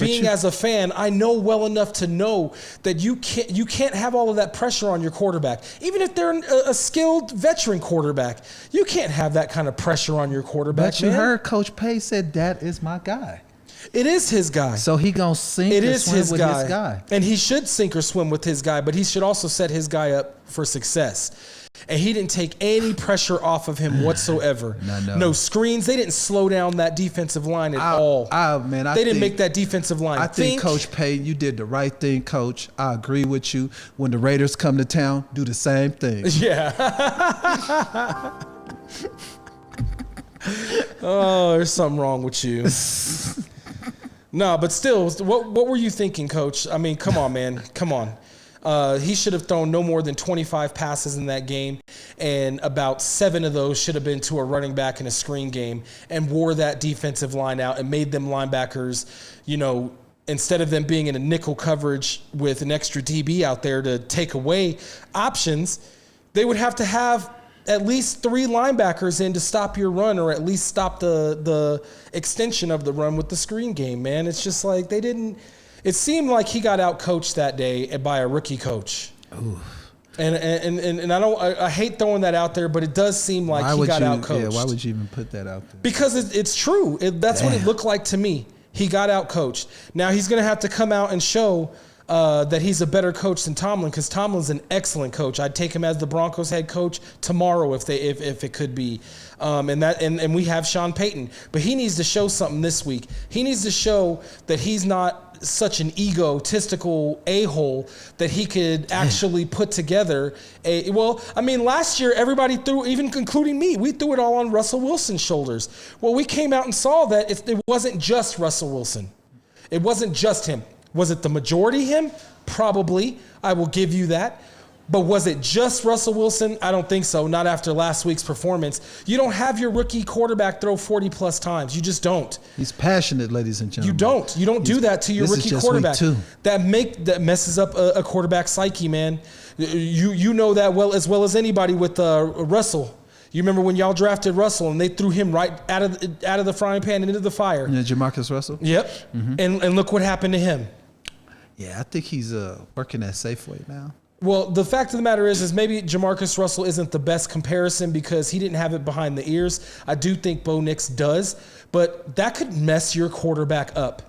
as a fan, I know well enough to know that you can't have all of that pressure on your quarterback. Even if they're a skilled veteran quarterback, you can't have that kind of pressure on your quarterback. But you heard Coach Pay said, that is my guy. It is his guy. So he gonna sink or swim with his guy. And he should sink or swim with his guy, but he should also set his guy up for success. And he didn't take any pressure off of him whatsoever. No screens. They didn't slow down that defensive line at all. They didn't make that defensive line. I think Coach Payton, you did the right thing, Coach. I agree with you. When the Raiders come to town, do the same thing. Yeah. Oh, there's something wrong with you. No, but still, what were you thinking, Coach? I mean, come on, man. Come on. He should have thrown no more than 25 passes in that game, and about 7 of those should have been to a running back in a screen game, and wore that defensive line out and made them linebackers, instead of them being in a nickel coverage with an extra DB out there to take away options, they would have to have at least 3 linebackers in to stop your run, or at least stop the extension of the run with the screen game, man. It's just like they didn't – it seemed like he got out-coached that day by a rookie coach. Ooh. And I hate throwing that out there, but it does seem like he got outcoached. Yeah, why would you even put that out there? Because it's true. That's what it looked like to me. He got outcoached. Now he's going to have to come out and show that he's a better coach than Tomlin, because Tomlin's an excellent coach. I'd take him as the Broncos head coach tomorrow if it could be. And we have Sean Payton, but he needs to show something this week. He needs to show that he's not such an egotistical a-hole that he could actually put together last year everybody threw, even including me, we threw it all on Russell Wilson's shoulders. Well, we came out and saw that it wasn't just Russell Wilson. It wasn't just him. Was it the majority him? Probably. I will give you that. But was it just Russell Wilson? I don't think so. Not after last week's performance. You don't have your rookie quarterback throw 40-plus times. You just don't. He's passionate, ladies and gentlemen. You don't do that to your rookie quarterback. That messes up a quarterback psyche, man. You know that as well as anybody with Russell. You remember when y'all drafted Russell and they threw him right out of the frying pan and into the fire? Yeah, Jamarcus Russell? Yep. Mm-hmm. And look what happened to him. Yeah, I think he's working at Safeway now. Well, the fact of the matter is maybe Jamarcus Russell isn't the best comparison because he didn't have it behind the ears. I do think Bo Nix does, but that could mess your quarterback up,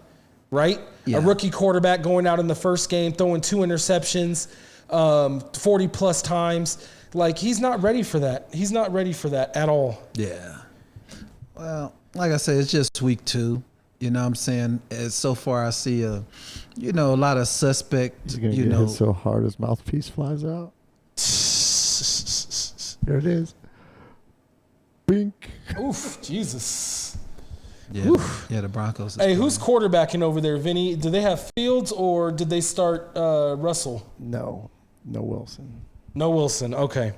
right? Yeah. A rookie quarterback going out in the first game, throwing 2 interceptions, 40-plus times. Like, he's not ready for that. He's not ready for that at all. Yeah. Well, like I said, it's just week 2. You know what I'm saying? So far, I see a lot of suspect. He's going to get hit so hard his mouthpiece flies out. There it is. Bink. Oof, Jesus. Yeah, Oof. Yeah, the Broncos. Hey, who's quarterbacking over there, Vinny? Do they have Fields or did they start Russell? No Wilson. No Wilson, okay.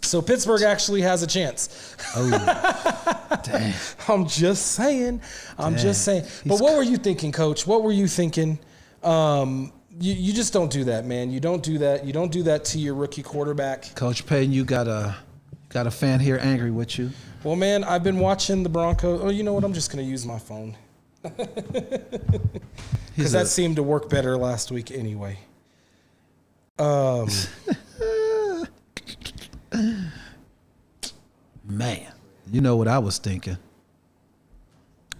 So Pittsburgh actually has a chance. Oh, damn. I'm just saying. But what were you thinking, Coach? What were you thinking? You just don't do that, man. You don't do that. You don't do that to your rookie quarterback. Coach Payton, you got a fan here angry with you. Well, man, I've been watching the Broncos. Oh, you know what? I'm just going to use my phone. Because that seemed to work better last week anyway. Man, you know what I was thinking?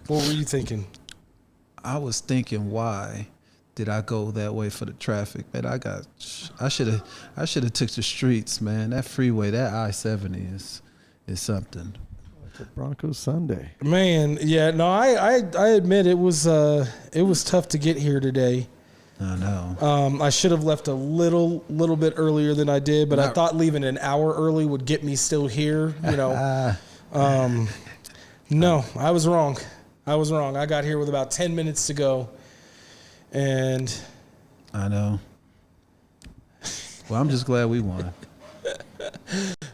What were you thinking? I was thinking, why did I go that way for the traffic? Man, I should have took the streets, man. That freeway, that I-70 is something. It's a Broncos Sunday. Man, yeah, no, I admit it was tough to get here today. I know. I should have left a little bit earlier than I did, but I thought leaving an hour early would get me still here. No, I was wrong. I got here with about 10 minutes to go, and I know. Well, I'm just glad we won.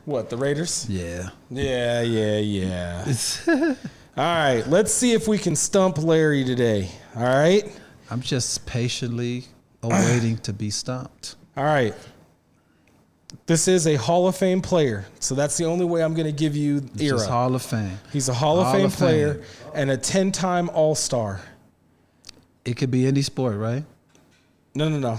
What, the Raiders? Yeah. Yeah. All right, let's see if we can stump Larry today. All right. I'm just patiently awaiting to be stumped. All right. This is a Hall of Fame player, so that's the only way I'm going to give you era. Just Hall of Fame. He's a Hall of Fame player and a 10-time All-Star. It could be any sport, right? No.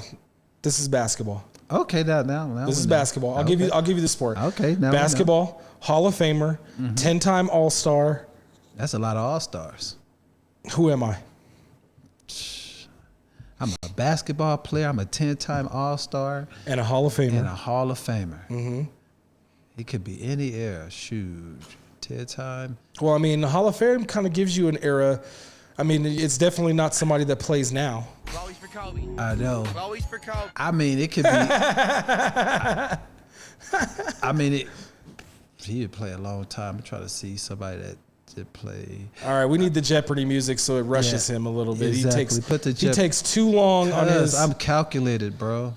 This is basketball. Okay, now this is basketball. I'll give you the sport. Okay, now basketball, Hall of Famer, 10-time All-Star. That's a lot of All-Stars. Who am I? I'm a basketball player. I'm a 10-time All-Star. And a Hall of Famer. Mm-hmm. It could be any era. Shoot. 10-time. Well, I mean, the Hall of Fame kind of gives you an era. I mean, it's definitely not somebody that plays now. Always for Kobe. I know. Always for Kobe. I mean, it could be. He would play a long time. I'm trying to see somebody that did play. All right, we need the Jeopardy music so it rushes him a little bit. Exactly. He takes too long on his. I'm calculated, bro.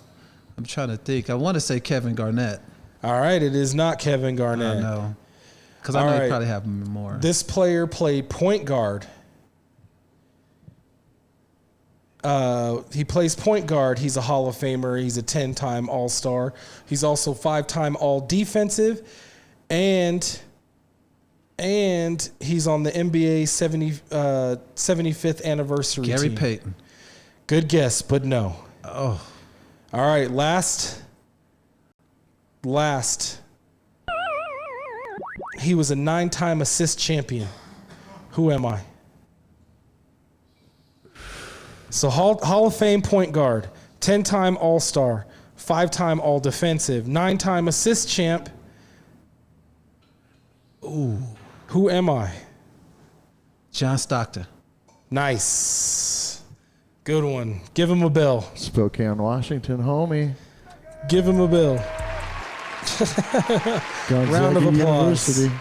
I'm trying to think. I want to say Kevin Garnett. All right, it is not Kevin Garnett. I know. Because I know you probably have more. This player played point guard. He plays point guard. He's a Hall of Famer. He's a 10-time All-Star. He's also 5-time All-Defensive. And he's on the NBA 75th anniversary Gary team. Payton. Good guess, but no. Oh. All right, last last, he was a 9-time assist champion. Who am I? So Hall of Fame point guard, 10-time All-Star, 5-time All-Defensive, 9-time assist champ. Ooh. Who am I? John Stockton. Nice. Good one. Give him a bell. Spokane, Washington, homie. Give him a bell. Gonzaga Round of applause. University.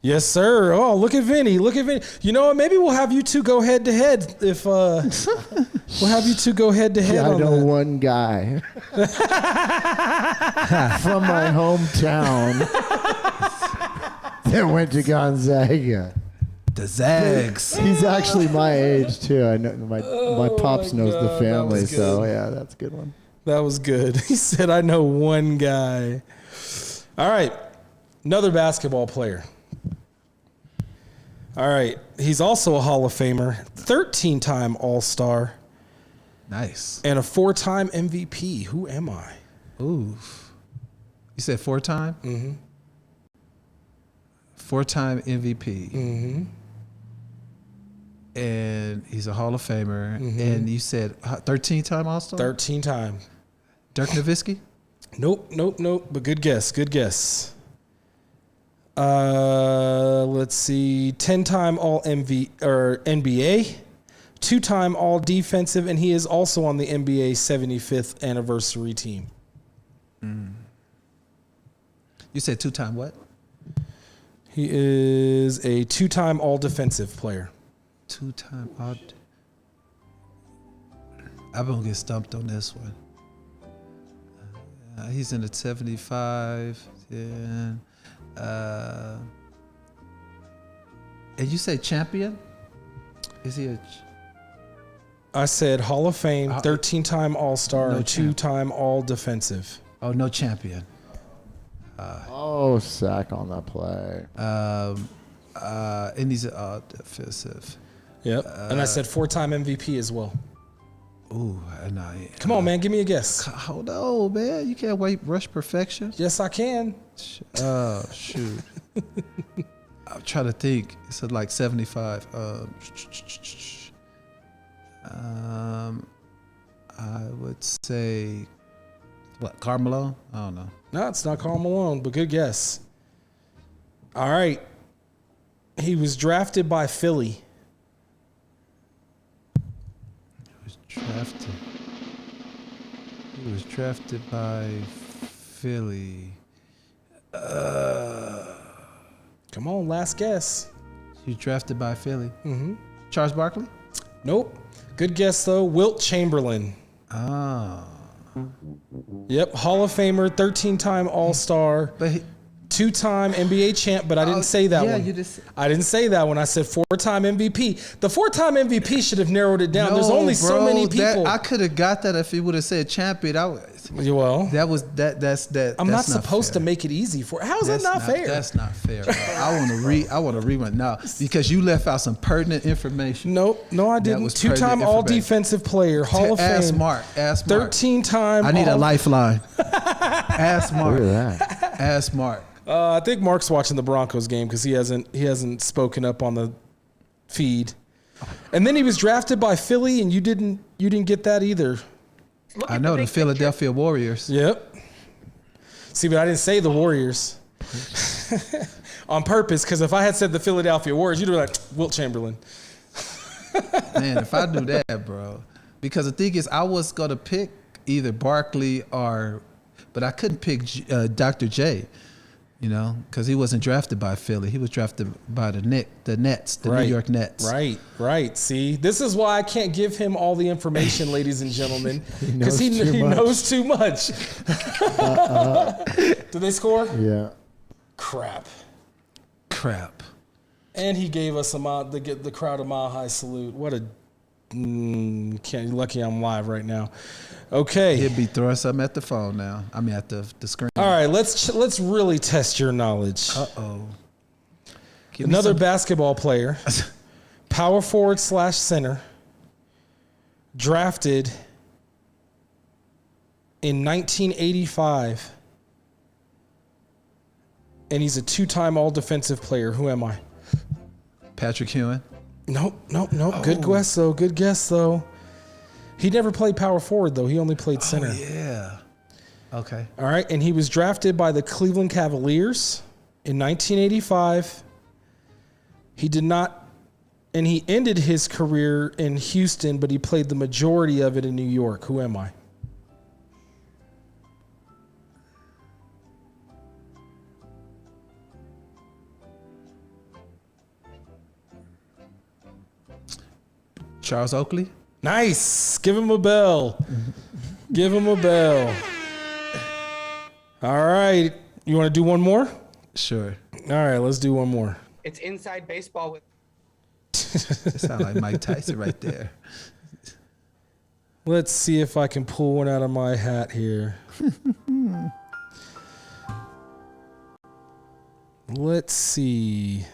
Yes, sir. Oh, look at Vinny. Look at Vinny. You know what? Maybe we'll have you two go head to head. If we'll have you two go head to head. Yeah, I on know that. one guy from my hometown that went to Gonzaga. The Zags. He's actually my age too. I know my pops knows the God, that family, was so good. yeah, that's a good one. That was good. He said, "I know one guy." All right, another basketball player. All right, he's also a Hall of Famer, 13-time All-Star, Nice. and a 4-time MVP. Who am I? Ooh. You said 4-time? Mm-hmm. 4-time MVP. Mm-hmm. And he's a Hall of Famer. Mm-hmm. And you said 13-time All-Star? 13-time. Dirk Nowitzki? Nope. But good guess. Let's see. 10-time All NBA, 2-time All Defensive, and he is also on the NBA 75th anniversary team. You said 2-time what? He is a 2-time All Defensive player. 2-time All. I'm going to get stumped on this one. He's in the 75. And you say champion? Is he a... I said Hall of Fame, 13-time All-Star, No and 2-time All Defensive. Oh, no champion. Sack on that play. And he's an defensive. Yep. And I said 4-time MVP as well. Ooh, no. Come on, man. Give me a guess. Hold on, man. You can't rush perfection. Yes, I can. Oh, shoot. I'm trying to think. It's like 75. I would say, what, Carmelo? I don't know. No, it's not Karl Malone, but good guess. All right. He was drafted by Philly. He was drafted by Philly. Come on, last guess. He was drafted by Philly. Mm-hmm. Charles Barkley? Nope. Good guess, though. Wilt Chamberlain. Ah. Yep. Hall of Famer, 13-time All-Star, But he, 2-time NBA champ, but I didn't say that one. You just, I didn't say that one. I said 4-time MVP. The 4-time MVP should have narrowed it down. There's only so many people. I could have got that if he would have said champion. Well, That's I'm not that's supposed to fair. make it easy for. How is that not fair? That's not fair. Bro. I want to read one now because you left out some pertinent information. Nope. No, I didn't. was 2-time pertinent All information. Defensive Player, Hall of Ask Fame. Mark. 13-time. I need a All- lifeline. Ask Mark. Look at that. Ask Mark. I think Mark's watching the Broncos game because he hasn't spoken up on the feed. And then he was drafted by Philly, and you didn't get that either. I know the Philadelphia Warriors. Yep. See, but I didn't say the Warriors on purpose because if I had said the Philadelphia Warriors, you'd be like Wilt Chamberlain. Man, if I do that, bro. Because the thing is, I was going to pick either Barkley but I couldn't pick Dr. J, because he wasn't drafted by Philly. He was drafted by the Nets, New York Nets. Right. See, this is why I can't give him all the information, ladies and gentlemen, because he knows too much. Did they score? Yeah. Crap. And he gave us the crowd a mile high salute. What a lucky I'm live right now. Okay. He'll be throwing something at the phone now. I mean, at the screen. All right, let's really test your knowledge. Uh-oh. Another basketball player, power forward / center, drafted in 1985 and he's a 2-time All-Defensive player. Who am I? Patrick Ewing. Nope. Good guess, though. He never played power forward, though. He only played center. Oh, yeah. Okay. All right, and he was drafted by the Cleveland Cavaliers in 1985. He ended his career in Houston, but he played the majority of it in New York. Who am I? Charles Oakley. Nice. Give him a bell. Give him a bell. All right. You want to do one more? Sure. All right, let's do one more. It's inside baseball with. That sounds like Mike Tyson right there. Let's see if I can pull one out of my hat here. Let's see.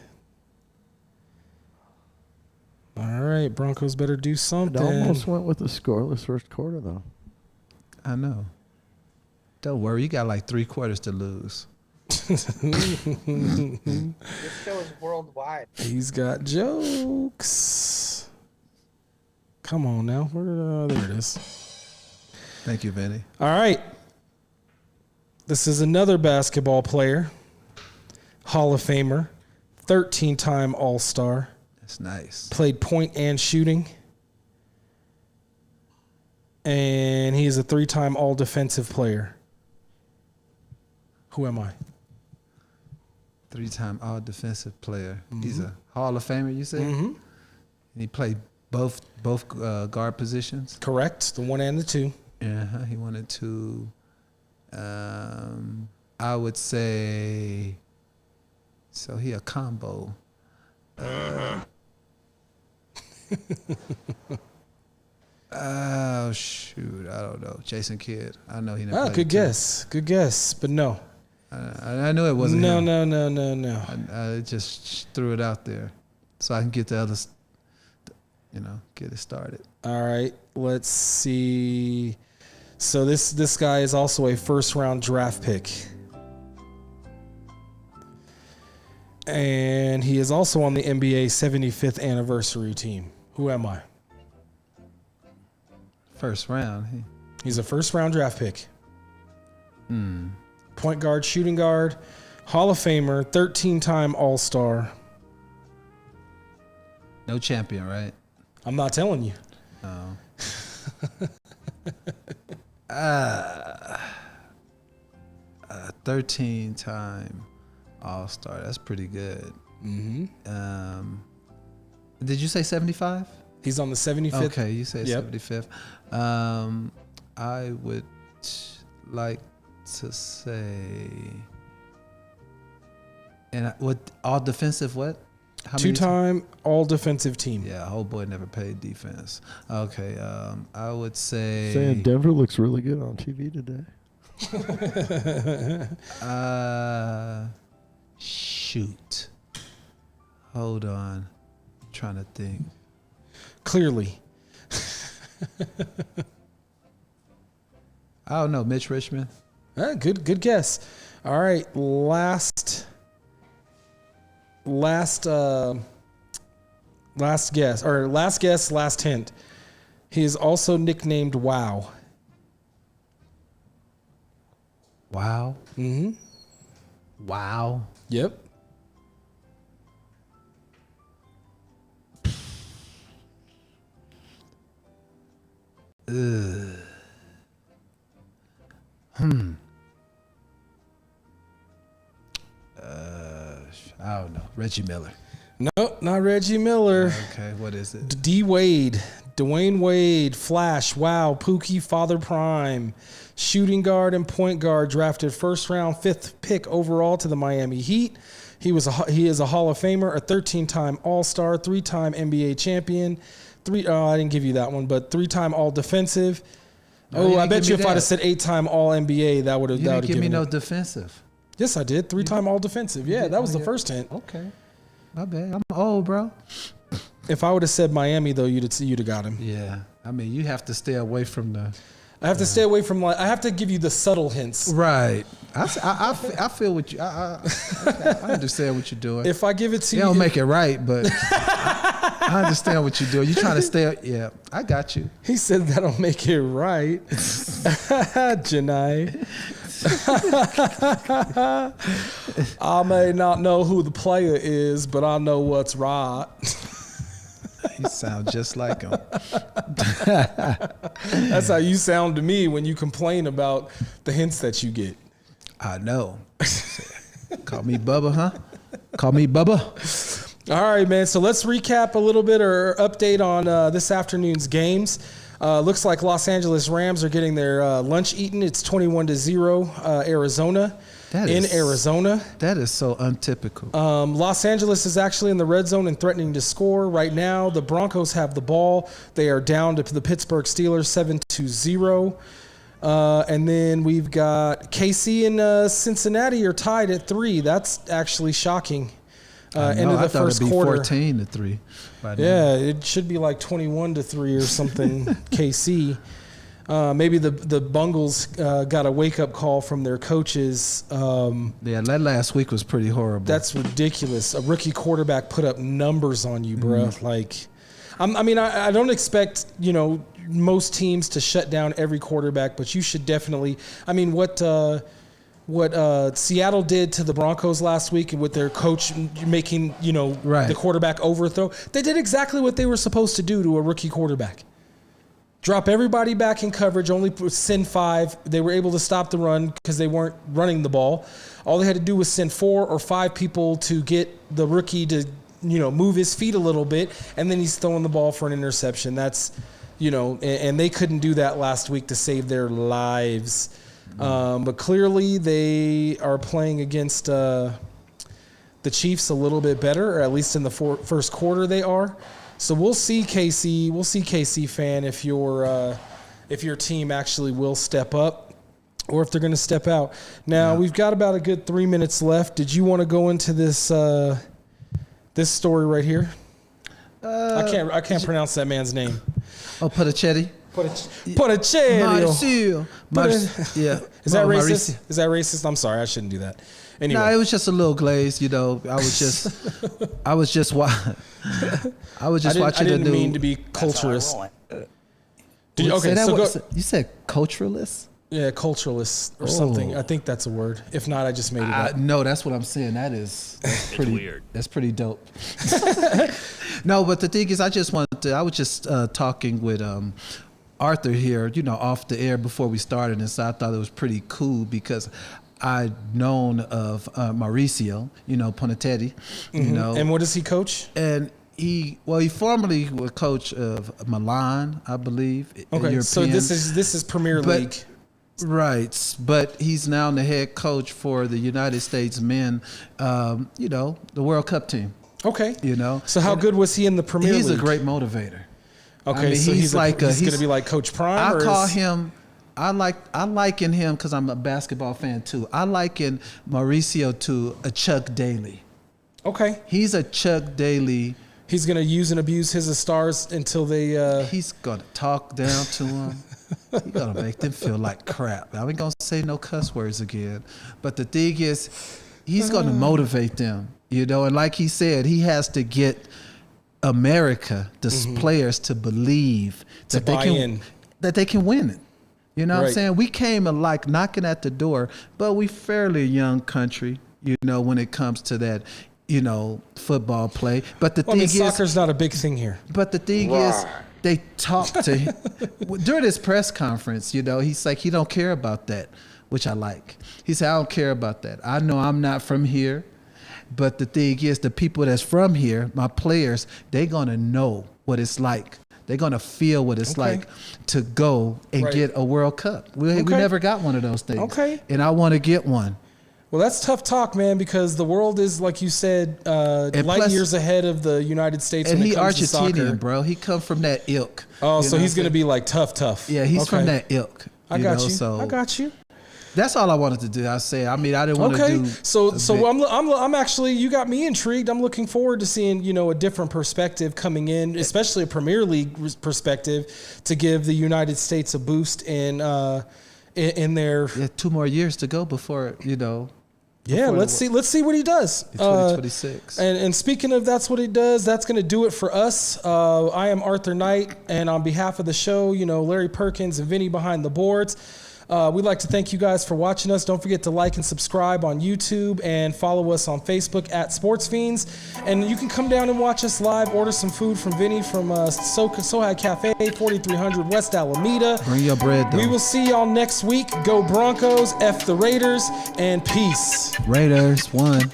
All right, Broncos better do It something. almost went with a scoreless first quarter, though. I know. Don't worry, you got like 3 quarters to lose. This show is worldwide. He's got jokes. Come on now. There it is. Thank you, Vinny. All right. This is another basketball player, Hall of Famer, 13-time All-Star, That's nice. played point and shooting, and he is a 3-time All-Defensive player. Who am I? 3-time All-Defensive player. He's a Hall of Famer, you said? Mm-hmm. And he played both guard positions? Correct. The 1 and the 2. Yeah, he wanted to. I would say. So he a combo. Oh shoot! I don't know. Jason Kidd. I know he never. Oh, played good too. guess. Good guess, but no. I knew it wasn't him. No. I just threw it out there, so I can get the others. Get it started. All right, let's see. So this guy is also a first-round draft pick. And he is also on the NBA 75th anniversary team. Who am I? First round. He's a first-round draft pick. Point guard, shooting guard, Hall of Famer, 13-time All-Star. No champion, right? I'm not telling you. Oh. 13-time All-Star. That's pretty good. Mm-hmm. Did you say 75? He's on the 75th. Okay, you say Yep. 75th. I would like to say, what all defensive? What? How many 2-time All-Defensive team. Yeah, whole boy never played defense. Okay, I would say. Saying Denver looks really good on TV today. Shoot. Hold on. I'm trying to think. Clearly. I don't know. Mitch Richmond. Good guess. All right, last guess, last hint. He is also nicknamed Wow. Wow. Mm-hmm. Wow. Yep. I don't know. Reggie Miller. No, not Reggie Miller. Okay, what is it? Dwayne Wade, Flash, Wow, Pookie, Father Prime, shooting guard and point guard, drafted first round, 5th pick overall to the Miami Heat. He is a Hall of Famer, a 13-time All-Star, 3-time NBA champion. I didn't give you that one, but 3-time All-Defensive. No, I bet you if that. I'd have said 8-time All-NBA, that would have. You didn't give me no defensive. Yes, I did. 3-time All-Defensive. Yeah, that was the first hint. Okay. My bad. I'm old, bro. If I would have said Miami, though, you'd have got him. Yeah. I mean, you have to stay away from the. I have to stay away from I have to give you the subtle hints. Right. I feel what you. I understand what you're doing. If I give it to you, you, don't make it right, but I understand what you're doing. You're trying to stay. Yeah, I got you. He said that'll make it right. Janai. I may not know who the player is, but I know what's right. You sound just like him. That's how you sound to me when you complain about the hints that you get. I know. Call me Bubba, huh? Call me Bubba. All right, man. So let's recap a little bit or update on this afternoon's games. Looks like Los Angeles Rams are getting their lunch eaten. It's 21-0 Arizona. Arizona. That is so untypical. Los Angeles is actually in the red zone and threatening to score right now. The Broncos have the ball. They are down to the Pittsburgh Steelers 7-0. And then we've got KC and Cincinnati are tied at 3. That's actually shocking. End of the first quarter. 14-3. Yeah, it should be like 21-3 or something. KC. Maybe the Bungles got a wake-up call from their coaches. Yeah, that last week was pretty horrible. That's ridiculous. A rookie quarterback put up numbers on you, bro. Like, I don't expect, most teams to shut down every quarterback, but you should definitely. I mean, what Seattle did to the Broncos last week with their coach making, the quarterback overthrow, they did exactly what they were supposed to do to a rookie quarterback. Drop everybody back in coverage, only send 5. They were able to stop the run because they weren't running the ball. All they had to do was send 4 or 5 people to get the rookie to, move his feet a little bit, and then he's throwing the ball for an interception. That's, and they couldn't do that last week to save their lives. But clearly they are playing against the Chiefs a little bit better, or at least in the first quarter they are. So we'll see, KC. We'll see, KC fan, if your team actually will step up or if they're going to step out. Now, we've got about a good 3 minutes left. Did you want to go into this this story right here? I can't pronounce that man's name. Oh, Putichetti? Putichetti. Yeah. Is that racist? Is that racist? I'm sorry. I shouldn't do that. Anyway. No, it was just a little glaze, I was just watching. I didn't mean to be culturist. You said culturalist? Yeah, culturalist or something. I think that's a word. If not, I just made it up. No, that's what I'm saying. That's pretty weird. That's pretty dope. No, but the thing is, I was just talking with Arthur here, off the air before we started, and so I thought it was pretty cool because I'd known of Mauricio, Ponichetti, And what does he coach? And he formerly was coach of Milan, I believe. Okay, so this is Premier League. Right, but he's now the head coach for the United States men, the World Cup team. Okay. So how good was he in the Premier League? He's a great motivator. Okay, so he's going to be like Coach Prime? I liken him because I'm a basketball fan too. I liken Mauricio to a Chuck Daly. Okay. He's a Chuck Daly. He's going to use and abuse his stars until they... He's going to talk down to them. He's going to make them feel like crap. I ain't going to say no cuss words again. But the thing is, he's going to motivate them, And like he said, he has to get America, the players, to believe that they can win it. You know what I'm saying? We came like knocking at the door, but we fairly young country, when it comes to that, football play. But the thing is, soccer's not a big thing here. But the thing is, they talked to him during his press conference. He's like, he don't care about that, which I like. He said, I don't care about that. I know I'm not from here, but the thing is, the people that's from here, my players, they're gonna know what it's like. They're going to feel what it's like to go and get a World Cup. We never got one of those things. Okay. And I want to get one. Well, that's tough talk, man, because the world is, like you said, light years ahead of the United States when it comes to soccer. And he Argentinian, bro. He come from that ilk. Oh, so he's going to be like tough. Yeah, he's from that ilk. I got you. I got you. That's all I wanted to do. I said, I mean, I didn't want to Okay, do. so I'm actually, you got me intrigued. I'm looking forward to seeing, you know, a different perspective coming in, especially a Premier League perspective, to give the United States a boost in their. Yeah, 2 more years to go before, you know. Yeah, let's see what he does. 2026. And speaking of that's what he does, that's going to do it for us. I am Arthur Knight, and on behalf of the show, you know, Larry Perkins and Vinny behind the boards, we'd like to thank you guys for watching us. Don't forget to like and subscribe on YouTube and follow us on Facebook at Sportz Phenz. And you can come down and watch us live, order some food from Vinny from Sohai Cafe, 4300 West Alameda. Bring your bread, though. We will see y'all next week. Go Broncos, F the Raiders, and peace. Raiders, 1.